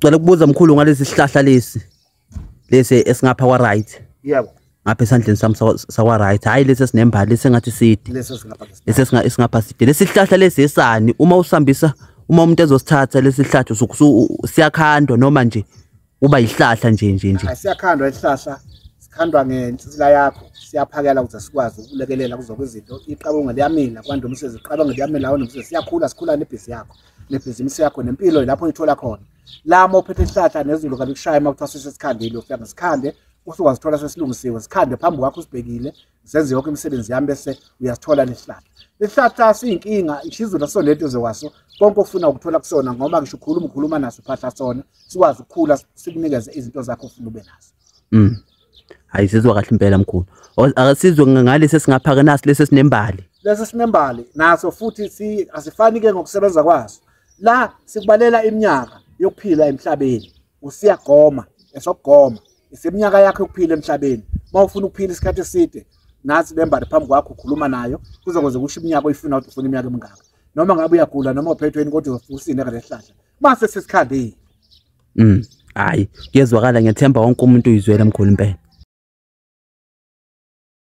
Cela ukubuza mkhulu ngalesi sihlahla lesi esingapha kwa right. Yebo. Ngapha esandleni sami sakwa right. Hayi lesi esinembali lesengathi side. Lesi singapha. Lesi esingapha side. Lesi sihlahla lesi esani uma usambisa uma umuntu ezosithatha lesi sihlahla siyakhandwa noma nje uba ihlahla nje. Siyakhandwa isihlahla. Sikhandwa ngensizila yakho. Siyaphakela ukuze sikwazi ukulekelela kuzoba izinto iqabunga liyamila kwanda umsebenzi iqabunga liyamila awona umsebenzi siyakhula nebhizi yakho nebhizinisi yakho nempilo lapho uyithola khona la mawuphethe isihlahla nezulu kabe kushaya makuthiwa sesikhandile ufika ngesikhande usukwazi uthola sesilungisiwe sikhande phambi kwakho usibhekile senze yonke imisebenzi yami bese uyasithola lesihlahla siyinkinga ishizulu asonento ezokwaso konke ofuna ukuthola kusona ngoba ngisho ukhuluma naso phahla sona sikwazi ukukhula sikunikeze izinto zakho ofuna ube nazo. Hayi sizwa kahle impela mkhulu. Akasizwe ngalesi singaphaka nasi lesi sinembali. Lesi sinembali naso futhi asifani ke ngokusebenza kwaso. La sikubalela iminyaka yokuphila emhlabeni. Usiyagoma, esokugoma. Iseminyaka yakho yokuphila emhlabeni. Mawufuna ukuphila isikhathi eside, nasi lembali phambi kwakho ukhuluma nayo, kuzokuze kusho iminyaka oyifuna ukuthi ufuna iminyaka emingaka. Noma ngabe uyagula noma uphethwe yini kodwa usine ngale sihlahla. Mase sesikhandile. Hayi, kuyezwakala ngiyethemba wonke umuntu uyizwela mkhulu impela.